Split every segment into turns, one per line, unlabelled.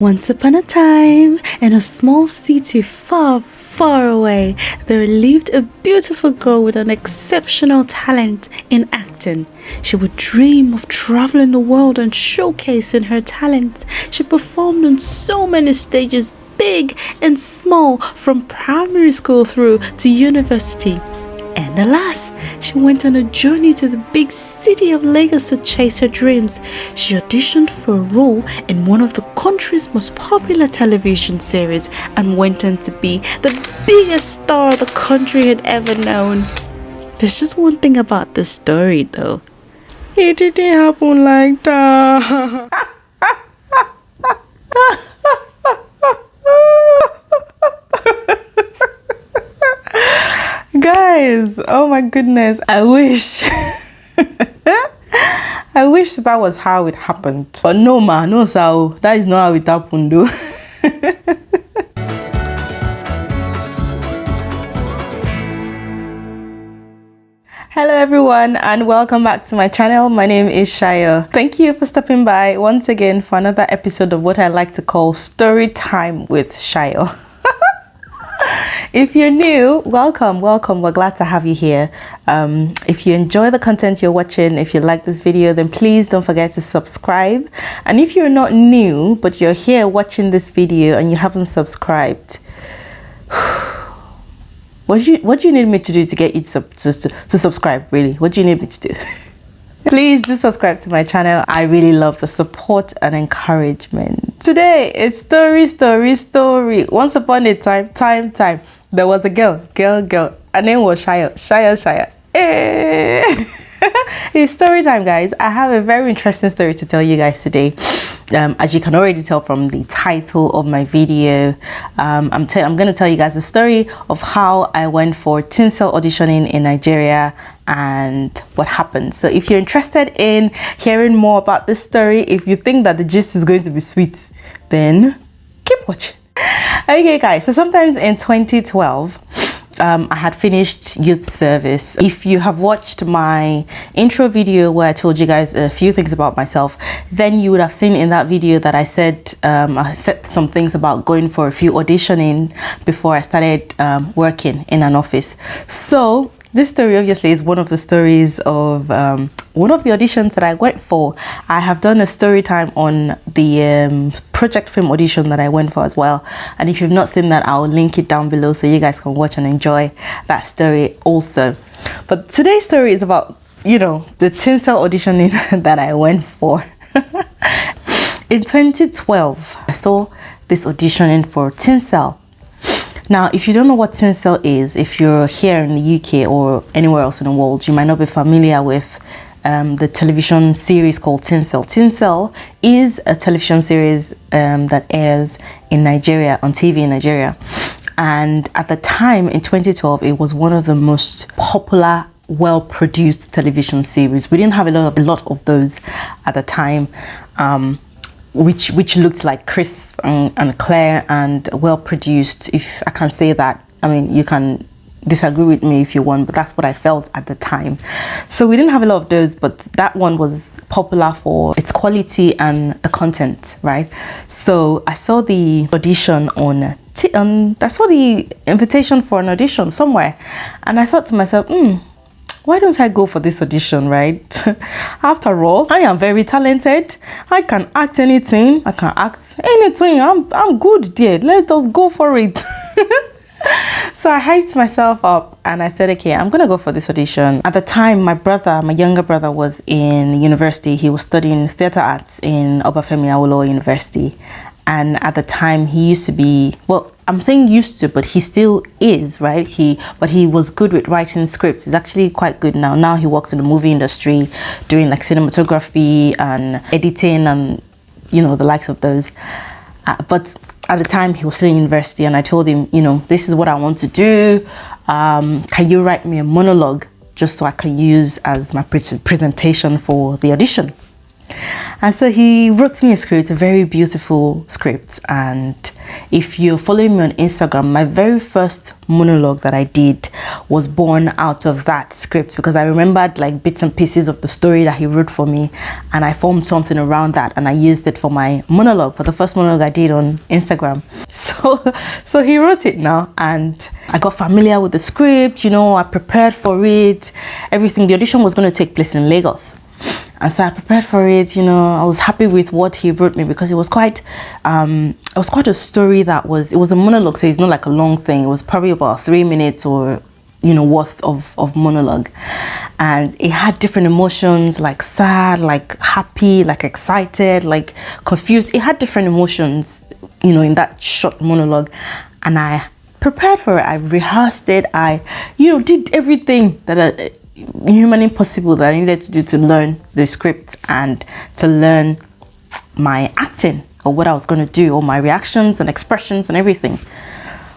Once upon a time, in a small city far, far away, there lived a beautiful girl with an exceptional talent in acting. She would dream of traveling the world and showcasing her talent. She performed on so many stages, big and small, from primary school through to university. And alas, she went on a journey to the big city of Lagos to chase her dreams. She auditioned for a role in one of the country's most popular television series and went on to be the biggest star the country had ever known. There's just one thing about this story though. It didn't happen like that. Guys, oh my goodness, I wish that was how it happened. But no man, no Sao, that is not how it happened though. Hello everyone and welcome back to my channel. My name is Sayo. Thank you for stopping by once again for another episode of what I like to call Story Time with Sayo. If you're new, welcome. We're glad to have you here. If you enjoy the content you're watching, if you like this video, then please don't forget to subscribe. And if you're not new but you're here watching this video and you haven't subscribed, what do you need me to do to get you to subscribe? Really, what do you need me to do? Please do subscribe to my channel. I really love the support and encouragement. Today it's story. Once upon a time, there was a girl. Her name was Sayo. Hey. It's story time, guys. I have a very interesting story to tell you guys today. As you can already tell from the title of my video, I'm going to tell you guys the story of how I went for Tinsel auditioning in Nigeria and what happened. So if you're interested in hearing more about this story, if you think that the gist is going to be sweet, then keep watching. Okay guys, so sometimes in 2012, I had finished youth service. If you have watched my intro video where I told you guys a few things about myself, then you would have seen in that video that I said some things about going for a few auditioning before I started working in an office. So this story obviously is one of the stories of one of the auditions that I went for. I have done a story time on the project film audition that I went for as well. And if you've not seen that, I'll link it down below so you guys can watch and enjoy that story also. But today's story is about, you know, the Tinsel auditioning that I went for. In 2012, I saw this auditioning for Tinsel. Now, if you don't know what Tinsel is, if you're here in the UK or anywhere else in the world, you might not be familiar with the television series called Tinsel. Tinsel is a television series that airs in Nigeria, on TV in Nigeria. And at the time, in 2012, it was one of the most popular, well-produced television series. We didn't have a lot of those at the time. Which looked like crisp and clear and well produced, if I can say that. I mean, you can disagree with me if you want, but that's what I felt at the time. So we didn't have a lot of those, but that one was popular for its quality and the content, right? So I saw the audition I saw the invitation for an audition somewhere, and I thought to myself, why don't I go for this audition, right? After all, I am very talented. I can act anything. I'm good there. Let us go for it. So I hyped myself up and I said, okay, I'm going to go for this audition. At the time, my younger brother was in university. He was studying theatre arts in Obafemi Awolowo University. And at the time, he used to be, well, I'm saying used to, but he still is, right? But he was good with writing scripts. He's actually quite good now. Now he works in the movie industry, doing like cinematography and editing and, you know, the likes of those. But at the time, he was still in university, and I told him, you know, this is what I want to do. Can you write me a monologue just so I can use as my presentation for the audition? And so he wrote me a script, a very beautiful script, and if you're following me on Instagram, my very first monologue that I did was born out of that script, because I remembered like bits and pieces of the story that he wrote for me, and I formed something around that and I used it for my monologue, for the first monologue I did on Instagram. So he wrote it now, and I got familiar with the script, you know, I prepared for it, everything. The audition was going to take place in Lagos. And so I prepared for it, you know, I was happy with what he wrote me, because it was quite a story that it was a monologue, so it's not like a long thing. It was probably about 3 minutes or, you know, worth of monologue. And it had different emotions, like sad, like happy, like excited, like confused. It had different emotions, you know, in that short monologue. And I prepared for it. I rehearsed it. I, you know, did everything that humanly possible that I needed to do to learn the script and to learn my acting, or what I was going to do, or my reactions and expressions and everything,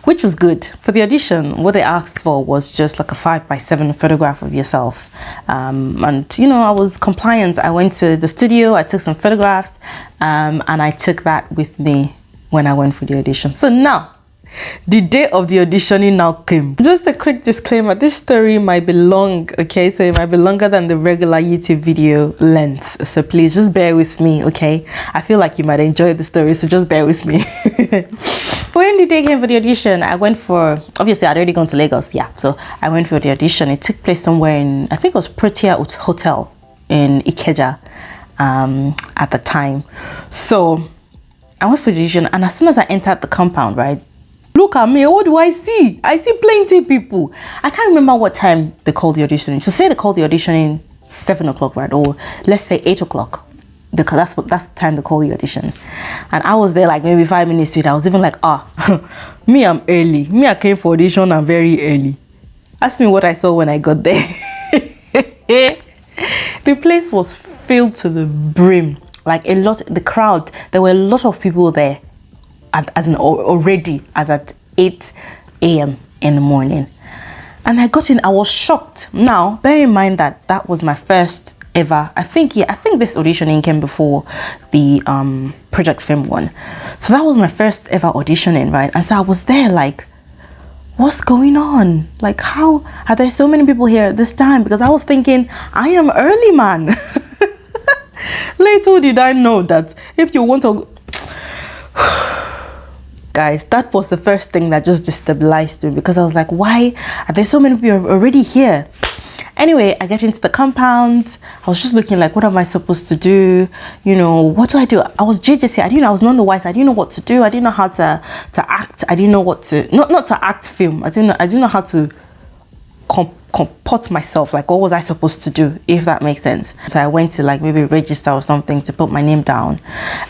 which was good. For the audition, what they asked for was just like a 5x7 photograph of yourself, and you know, I was compliant. I went to the studio, I took some photographs, and I took that with me when I went for the audition. So now the day of the auditioning now came. Just a quick disclaimer, this story might be long, okay? So it might be longer than the regular YouTube video length, so please just bear with me, okay? I feel like you might enjoy the story, so just bear with me. When the day came for the audition, I went for, obviously I'd already gone to Lagos, yeah, so I went for the audition. It took place somewhere in, I think it was Protea Hotel in Ikeja at the time. So I went for the audition, and as soon as I entered the compound, right, look at me, what do I see? I see plenty people. I can't remember what time they called the audition. So say they called the audition in 7 o'clock, right? Or let's say 8 o'clock, because that's the time they call the audition. And I was there like maybe 5 minutes later. I was even like, me, I'm early. Me, I came for audition, I'm very early. Ask me what I saw when I got there. The place was filled to the brim. Like the crowd, there were a lot of people there. Already as at 8 a.m. in the morning. And I got in, I was shocked. Now, bear in mind that that was my first ever, I think this auditioning came before the Project Film one. So that was my first ever auditioning, right? And so I was there like, what's going on? Like, how are there so many people here at this time? Because I was thinking, I am early, man. Little did I know that if you want to... Guys, that was the first thing that just destabilized me, because I was like, why are there so many people already here? Anyway, I get into the compound. I was just looking like, what am I supposed to do? You know, what do I do? I was JJC. I was none the wise. I didn't know what to do. I didn't know how to act. I didn't know what to, not to act film. I didn't know how to comport myself. Like, what was I supposed to do, if that makes sense? So I went to like maybe register or something to put my name down.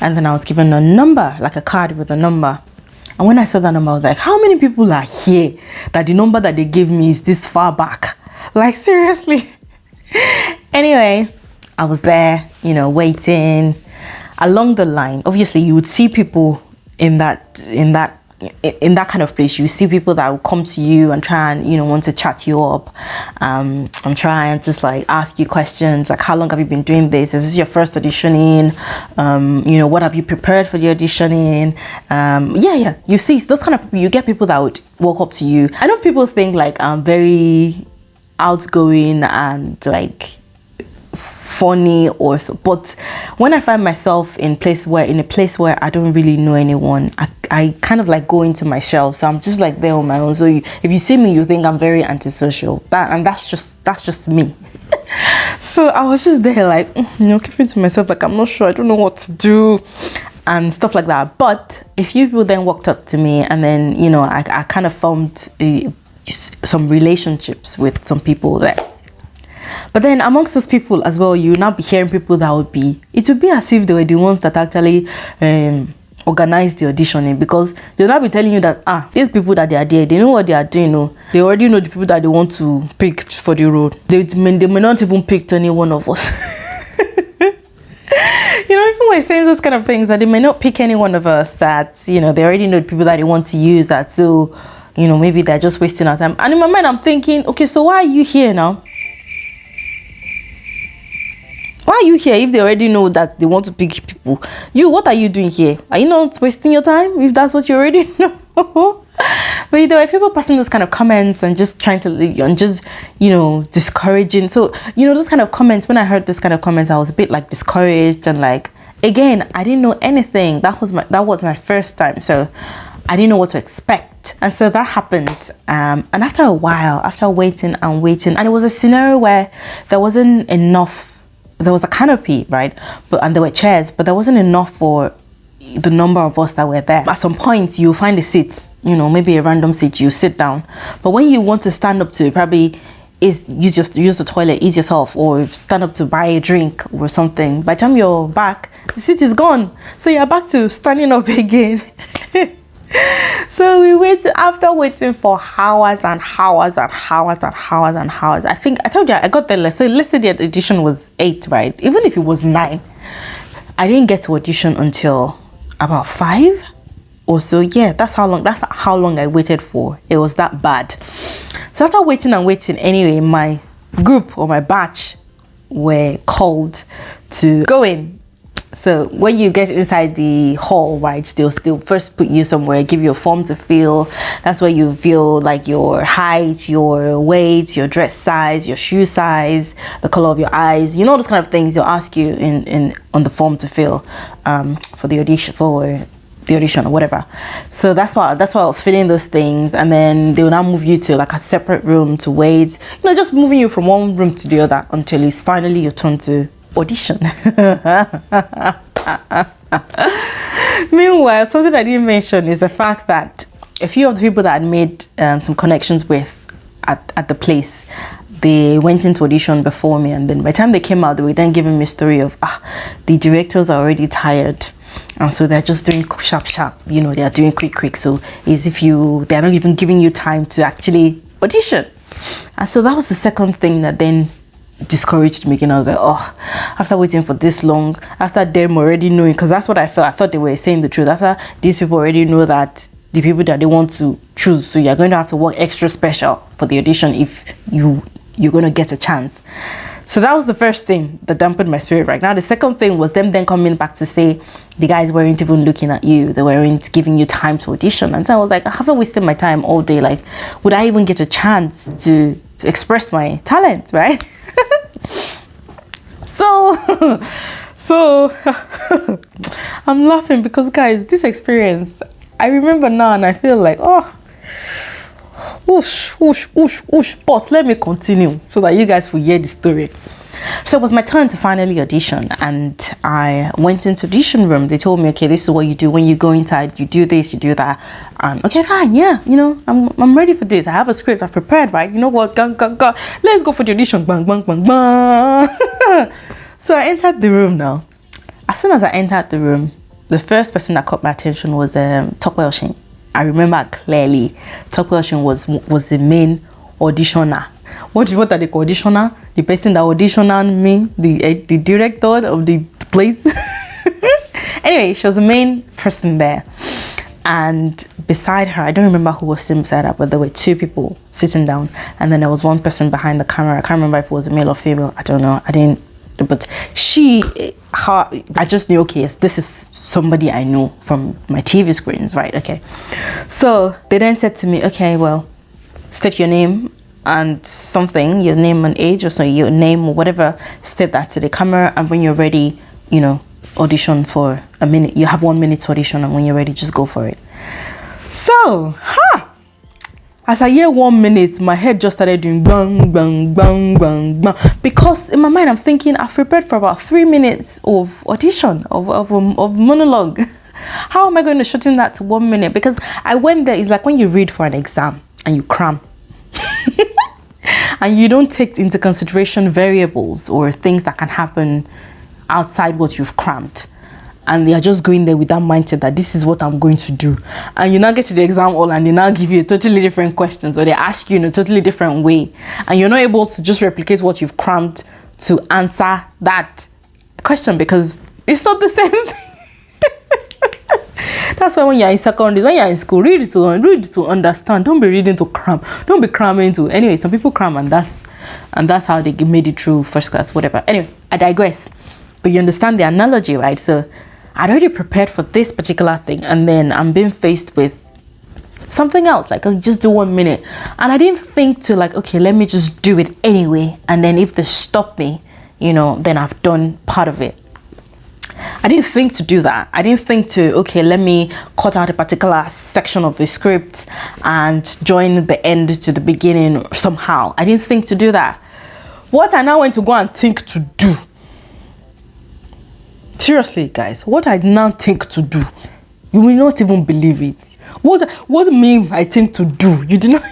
And then I was given a number, like a card with a number. And when I saw that number, I was like, how many people are here that the number that they gave me is this far back? Like, seriously? Anyway, I was there, you know, waiting along the line. Obviously, you would see people in that kind of place. You see people that will come to you and try and, you know, want to chat you up, and try and just like ask you questions like, how long have you been doing this? Is this your first auditioning? You know, what have you prepared for the auditioning? Yeah, you see those kind of people. You get people that would walk up to you. I know people think like I'm very outgoing and like funny or so, but when I find myself in a place where I don't really know anyone, I kind of like go into my shell. So I'm just like there on my own. So if you see me, you think I'm very antisocial. That's just me. So I was just there like, you know, keeping to myself, like I'm not sure, I don't know what to do and stuff like that. But a few people then walked up to me, and then, you know, I kind of formed some relationships with some people there. But then amongst those people as well, you will now be hearing people that would be as if they were the ones that actually organized the auditioning, because they'll now be telling you that these people that they are there, they know what they are doing. No, they already know the people that they want to pick for the role. They may not even pick any one of us. You know, even we're saying those kind of things, that they may not pick any one of us, that, you know, they already know the people that they want to use, that, so, you know, maybe they're just wasting our time. And in my mind, I'm thinking, okay, so why are you here now? Why are you here if they already know that they want to pick people? What are you doing here? Are you not wasting your time if that's what you already know? But there were people passing those kind of comments and just trying to, and just, discouraging. So, those kind of comments, when I heard this kind of comments, I was a bit like discouraged, and like, again, I didn't know anything. That was my first time. So I didn't know what to expect. And so that happened. And after a while, after waiting, and it was a scenario where there wasn't enough. There was a canopy, right? And there were chairs, but there wasn't enough for the number of us that were there. At some point, you'll find a seat, maybe a random seat, you sit down. But when you want to stand up to probably use the toilet, ease yourself, or stand up to buy a drink or something, by the time you're back, the seat is gone. So you're back to standing up again. So we waited, after waiting for hours and hours and hours and hours and hours. I told you I got there. Let's say the audition was 8, right? Even if it was 9, I didn't get to audition until about 5 or so. Yeah, that's how long I waited for. It was that bad. So after waiting and waiting, anyway, my group or my batch were called to go in. So when you get inside the hall, right, they'll first put you somewhere, give you a form to fill. That's where you feel like your height, your weight, your dress size, your shoe size, the color of your eyes, those kind of things they'll ask you on the form to fill for the audition or whatever. So that's why I was filling those things, and then they will now move you to like a separate room to wait. Just moving you from one room to the other until it's finally your turn to audition. Meanwhile, something I didn't mention is the fact that a few of the people that I made some connections with at the place, they went into audition before me, and then by the time they came out, they were then giving me a story of the directors are already tired, and so they're just doing sharp, they are doing quick, so as if they're not even giving you time to actually audition. And so that was the second thing that then discouraged me. I was like, after waiting for this long, after them already knowing, because that's what I felt. I thought they were saying the truth. After these people already know that the people that they want to choose, so you're going to have to work extra special for the audition if you're going to get a chance. So that was the first thing that dampened my spirit right now. The second thing was them then coming back to say the guys weren't even looking at you, they weren't giving you time to audition. And so I was like, after wasting my time all day, like, would I even get a chance to express my talent, right? So I'm laughing because, guys, this experience, I remember now and I feel like, but let me continue so that you guys will hear the story. So it was my turn to finally audition, and I went into the audition room. They told me, okay, this is what you do when you go inside. You do this, you do that. Okay, fine, yeah, I'm ready for this. I have a script, I've prepared, right? You know what? Go. Let's go for the audition. Bang, bang, bang, bang. So I entered the room now. As soon as I entered the room, the first person that caught my attention was Audition. I remember clearly, Audition was the main auditioner. What are they called? Auditioner? The person that auditioned me, the director of the place. Anyway, she was the main person there. And beside her, I don't remember who was sitting beside her, but there were 2 people sitting down. And then there was one person behind the camera. I can't remember if it was a male or female. I don't know. But I just knew, okay, yes, this is somebody I know from my TV screens, right? Okay. So they then said to me, okay, well, state your name and something, your name and age, or so your name or whatever, state that to the camera, and when you're ready, audition for a minute. You have 1 minute to audition, and when you're ready, just go for it. So, as I hear 1 minute, my head just started doing bang, bang, bang, bang, bang. Because in my mind, I'm thinking, I've prepared for about 3 minutes of audition, of monologue. How am I going to shorten that to 1 minute? Because I went there, it's like when you read for an exam and you cram. And you don't take into consideration variables or things that can happen outside what you've crammed. And they are just going there with that mindset that this is what I'm going to do. And you now get to the exam hall and they now give you a totally different questions, or they ask you in a totally different way. And you're not able to just replicate what you've crammed to answer that question because it's not the same thing. That's why when you're in secondary, when you're in school, read to understand. Don't be reading to cram. Don't be cramming to. Anyway, some people cram and that's and that's how they made it through first class, whatever. Anyway, I digress. But you understand the analogy, right? So I'd already prepared for this particular thing, and then I'm being faced with something else, like I'll just do 1 minute, and I didn't think to like, okay, let me just do it anyway, and then if they stop me, you know, then I've done part of it. I didn't think to do that. I didn't think to, okay, let me cut out a particular section of the script and join the end to the beginning somehow. I didn't think to do that. What I now went to go and think to do, seriously guys, what I now think to do, you will not even believe it. What mean I think to do? You do not.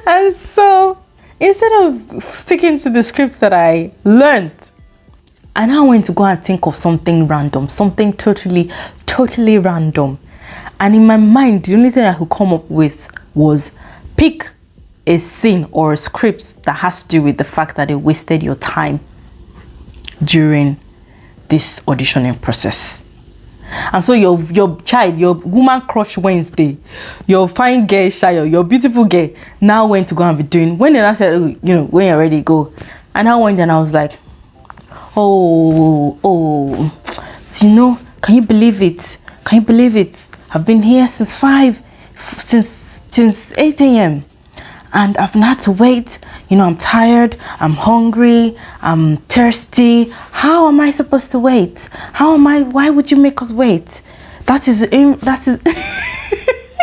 And so instead of sticking to the scripts that I learned, I now went to go and think of something random, something totally random. And in my mind, the only thing I could come up with was pick a scene or a script that has to do with the fact that they wasted your time during this auditioning process. And so your child, your woman crush Wednesday, your fine girl Sayo, your beautiful girl now went to go and be doing, when I said, you know, when you're ready, go. And I went and I was like, oh, so, you know, can you believe it? Can you believe it? I've been here since 8 a.m. and I've not to wait. You know, I'm tired, I'm hungry, I'm thirsty. How am I supposed to wait? Why would you make us wait? That is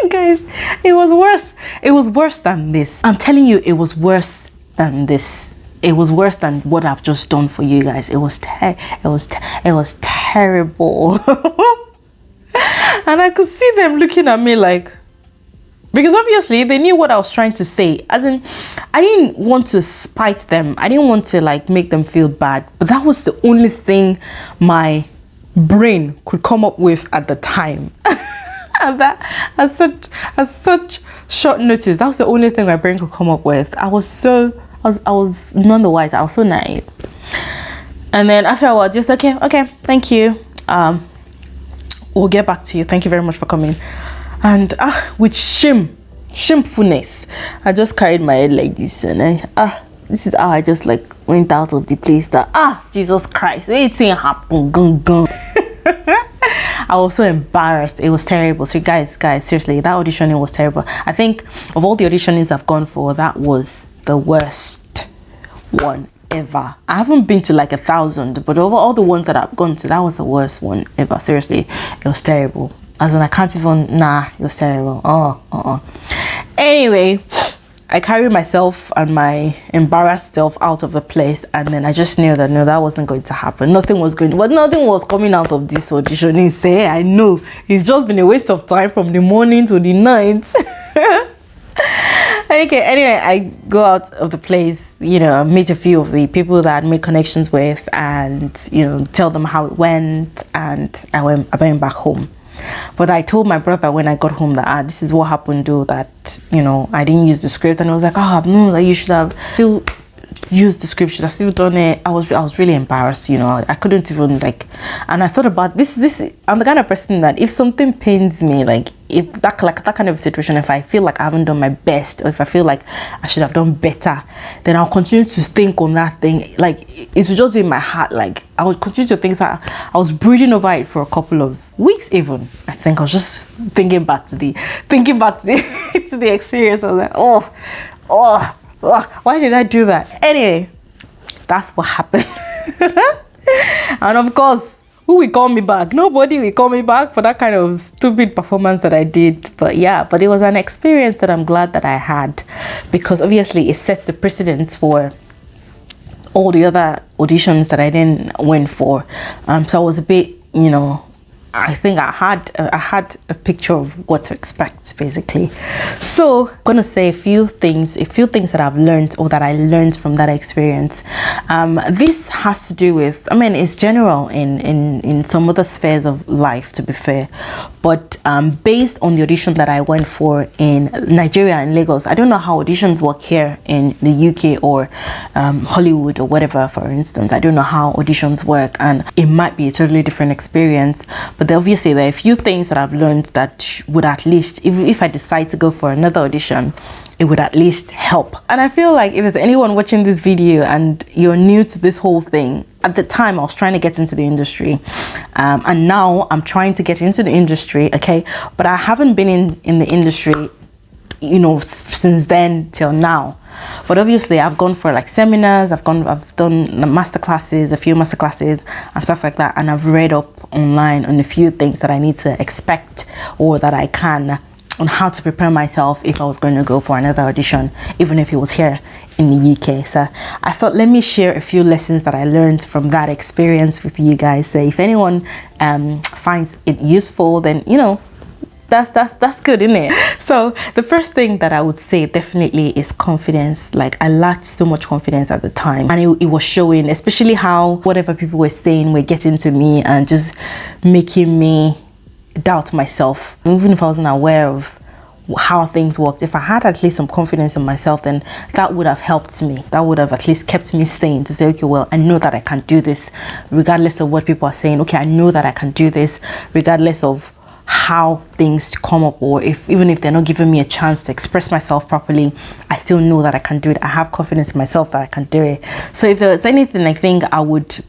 guys, it was worse. It was worse than this. I'm telling you, it was worse than this. It was worse than what I've just done for you guys. It was terrible. And I could see them looking at me like, because obviously they knew what I was trying to say. As in, I didn't want to spite them. I didn't want to like make them feel bad. But that was the only thing my brain could come up with at the time. And that at such short notice, that was the only thing my brain could come up with. I was none the wiser. I was so naive. And then after a while, just okay, thank you. We'll get back to you. Thank you very much for coming. And with shamefulness, I just carried my head like this, and this is how I just like went out of the place. That Jesus Christ, anything happened, gun. I was so embarrassed. It was terrible. So guys, seriously, that auditioning was terrible. I think of all the auditionings I've gone for, that was the worst one ever. I haven't been to like 1,000, but over all the ones that I've gone to, that was the worst one ever. Seriously, it was terrible. As in, I can't even, it was terrible. Anyway, I carried myself and my embarrassed self out of the place, and then I just knew that no, that wasn't going to happen. Nothing was coming out of this auditioning. Say, I know it's just been a waste of time from the morning to the night. Okay, anyway, I go out of the place, you know, meet a few of the people that I made connections with, and you know, tell them how it went, and I went back home. But I told my brother when I got home that this is what happened, though, that you know, I didn't use the script, and I was like, no, like you should have still used the script, should have still done it. I was really embarrassed, you know. I couldn't even like, and I thought about this I'm the kind of person that if something pains me, like if that kind of situation, if I feel like I haven't done my best, or if I feel like I should have done better, then I'll continue to think on that thing. Like it would just be in my heart. Like I would continue to think. So I was brooding over it for a couple of weeks. Even I think I was just thinking back to the to the experience. I was like, why did I do that? Anyway, that's what happened. And of course, who will call me back? Nobody will call me back for that kind of stupid performance that I did. But yeah, but it was an experience that I'm glad that I had, because obviously it sets the precedence for all the other auditions that I then went for. So I was a bit, you know, I think I had a picture of what to expect, basically. So I'm gonna say a few things that I've learned, or that I learned from that experience. This has to do with, I mean, it's general in some other spheres of life, to be fair, but based on the audition that I went for in Nigeria and Lagos, I don't know how auditions work here in the UK or Hollywood or whatever, for instance. I don't know how auditions work, and it might be a totally different experience. But obviously there are a few things that I've learned that would, at least if I decide to go for another audition, it would at least help. And I feel like if there's anyone watching this video and you're new to this whole thing, at the time I was trying to get into the industry, and now I'm trying to get into the industry, okay, but I haven't been in the industry, you know, since then till now. But obviously I've gone for like seminars, I've done master classes, a few master classes and stuff like that, and I've read up online on a few things that I need to expect or that I can, on how to prepare myself if I was going to go for another audition, even if it was here in the UK. So I thought, let me share a few lessons that I learned from that experience with you guys. So if anyone finds it useful, then, you know, that's good, isn't it? So the first thing that I would say definitely is confidence. Like, I lacked so much confidence at the time, and it was showing, especially how whatever people were saying were getting to me and just making me doubt myself. Even if I wasn't aware of how things worked, if I had at least some confidence in myself, then that would have helped me. That would have at least kept me sane to say, okay, well, I know that I can do this regardless of what people are saying. Okay, I know that I can do this regardless of how things come up, or even if they're not giving me a chance to express myself properly, I still know that I can do it. I have confidence in myself that I can do it. So if there's anything, I think I would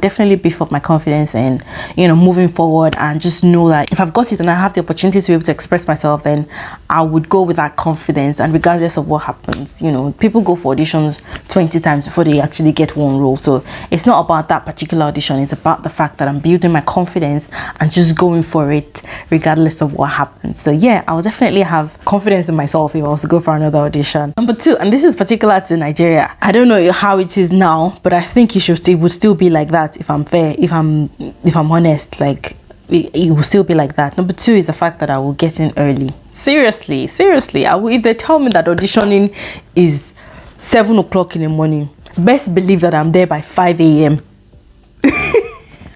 definitely beef up my confidence and, you know, moving forward, and just know that if I've got it and I have the opportunity to be able to express myself, then I would go with that confidence. And regardless of what happens, you know, people go for auditions 20 times before they actually get one role. So it's not about that particular audition, it's about the fact that I'm building my confidence and just going for it regardless of what happens. So yeah, I will definitely have confidence in myself if I was to go for another audition. Number two, and this is particular to Nigeria, I don't know how it is now, but I think it would still be like that. If I'm fair, if I'm honest, like it will still be like that. Number two is the fact that I will get in early. Seriously, if they tell me that auditioning is 7 o'clock in the morning, best believe that I'm there by 5 a.m.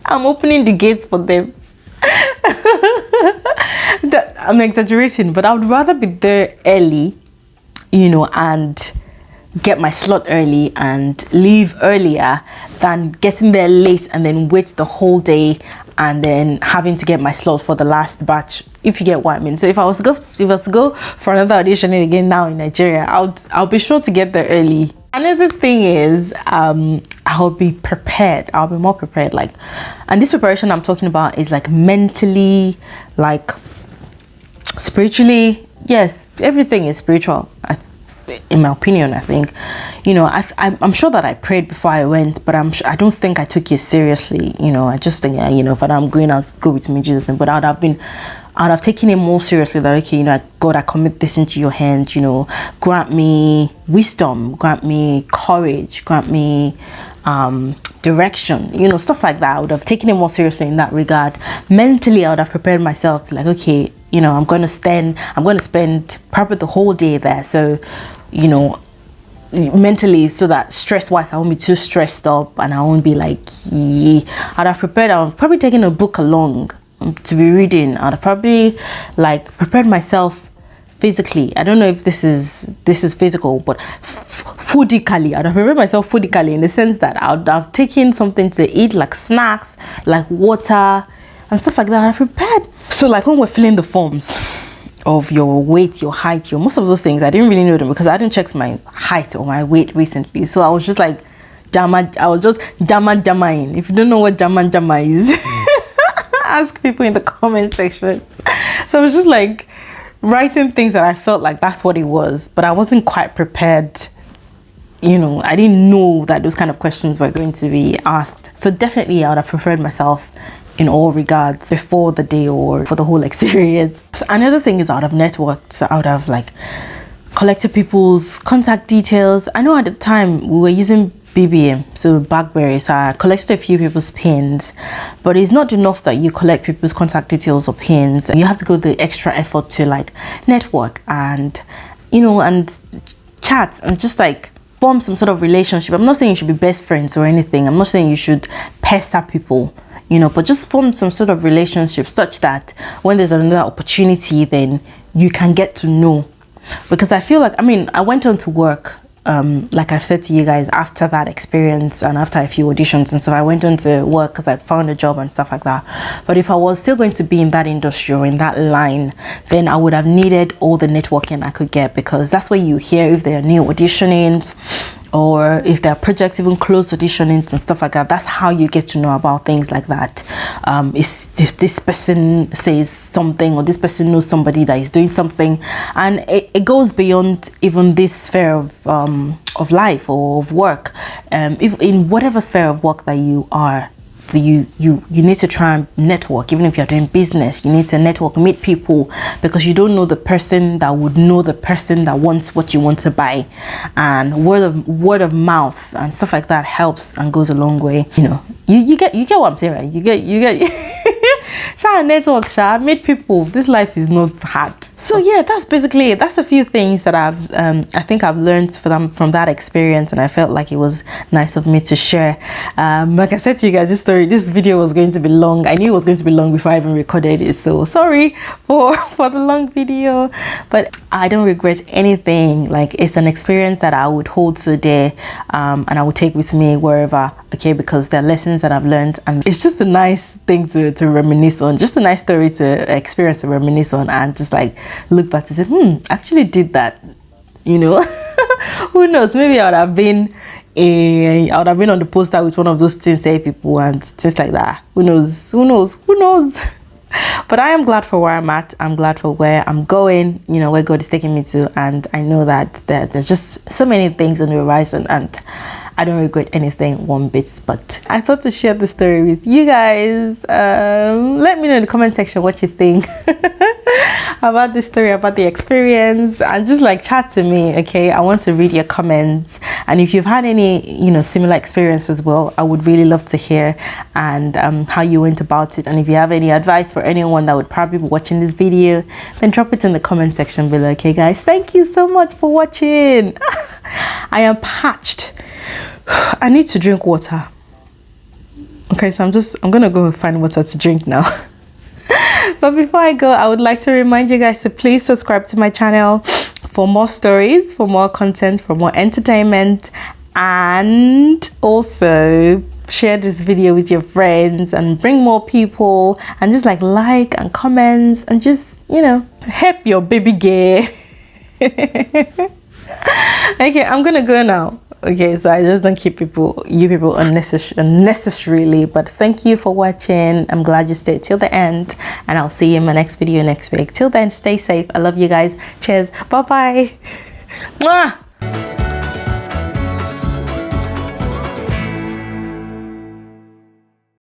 I'm opening the gates for them. I'm exaggerating, but I would rather be there early, you know, and get my slot early and leave earlier than getting there late and then wait the whole day and then having to get my slot for the last batch, if you get what I mean. So if I was to go for another audition again now in Nigeria, I'll be sure to get there early. Another thing is I'll be prepared. I'll be more prepared. Like, and this preparation I'm talking about is like mentally, like spiritually. Yes, everything is spiritual, in my opinion. I think, you know, I'm sure that I prayed before I went, but I don't think I took it seriously. You know, I just think, you know, if I'm going out, go with me, Jesus. But I'd have taken it more seriously, that, okay, you know, God, I commit this into your hands, you know, grant me wisdom, grant me courage, grant me direction, you know, stuff like that. I would have taken it more seriously in that regard. Mentally, I would have prepared myself to, like, okay, you know, I'm going to spend probably the whole day there. So, you know, mentally, so that stress wise I won't be too stressed up and I won't be like, yeah. I'd have prepared. I would probably taken a book along to be reading. I'd have probably like prepared myself physically. I don't know if this is physical, but foodically, I'd have prepared myself foodically, in the sense that I'd have taken something to eat, like snacks, like water and stuff like that. I'd have prepared. So like when we're filling the forms of your weight, your height, most of those things, I didn't really know them because I didn't check my height or my weight recently. So I was just like jama in. If you don't know what jama is, ask people in the comment section. So I was just like writing things that I felt like that's what it was, but I wasn't quite prepared. You know, I didn't know that those kind of questions were going to be asked. So definitely I would have prepared myself in all regards before the day or for the whole experience. So another thing is I would have networked. So I would have like collected people's contact details. I know at the time we were using BBM, so BlackBerry, so I collected a few people's pins, but it's not enough that you collect people's contact details or pins. You have to go the extra effort to like network and, you know, and chat and just like form some sort of relationship. I'm not saying you should be best friends or anything. I'm not saying you should pester people, you know, but just form some sort of relationship such that when there's another opportunity, then you can get to know. Because I feel like, I mean, I went on to work like I've said to you guys, after that experience and after a few auditions and stuff, I went on to work because I found a job and stuff like that. But if I was still going to be in that industry or in that line, then I would have needed all the networking I could get, because that's where you hear if there are new auditionings, or if there are projects, even closed auditionings and stuff like that. That's how you get to know about things like that. If this person says something, or this person knows somebody that is doing something, and it goes beyond even this sphere of life or of work. If in whatever sphere of work that you are, you need to try and network. Even if you're doing business, you need to network, meet people, because you don't know the person that would know the person that wants what you want to buy. And word of mouth and stuff like that helps and goes a long way. You know, you get what I'm saying, right? You get Share network, share, meet people. This life is not hard. So yeah, that's basically it. That's a few things that I think I've learned from that experience, and I felt like it was nice of me to share. Like I said to you guys, this video was going to be long. I knew it was going to be long before I even recorded it, so sorry for the long video, but I don't regret anything. Like, it's an experience that I would hold today, and I would take with me wherever. Okay, because there are lessons that I've learned, and it's just a nice thing to reminisce on, just a nice story to experience, to reminisce on, and just like look back and say, actually did that, you know. Who knows, maybe I would have been on the poster with one of those Tinsel people and things like that. Who knows. But I am glad for where I'm at. I'm glad for where I'm going, you know, where God is taking me to, and I know that there's just so many things on the horizon, and I don't regret anything one bit. But I thought to share the story with you guys. Let me know in the comment section what you think about this story, about the experience, and just like chat to me. Okay, I want to read your comments, and if you've had any, you know, similar experience as well, I would really love to hear, and how you went about it. And if you have any advice for anyone that would probably be watching this video, then drop it in the comment section below. Okay guys, thank you so much for watching. I am parched. I need to drink water. Okay, so I'm gonna go find water to drink now. But before I go, I would like to remind you guys to please subscribe to my channel for more stories, for more content, for more entertainment, and also share this video with your friends and bring more people, and just like and comments, and just, you know, help your baby girl. Okay, I'm gonna go now. Okay, so I just don't keep you people unnecessarily, but thank you for watching. I'm glad you stayed till the end, and I'll see you in my next video next week. Till then, stay safe. I love you guys. Cheers. Bye bye. Mwah!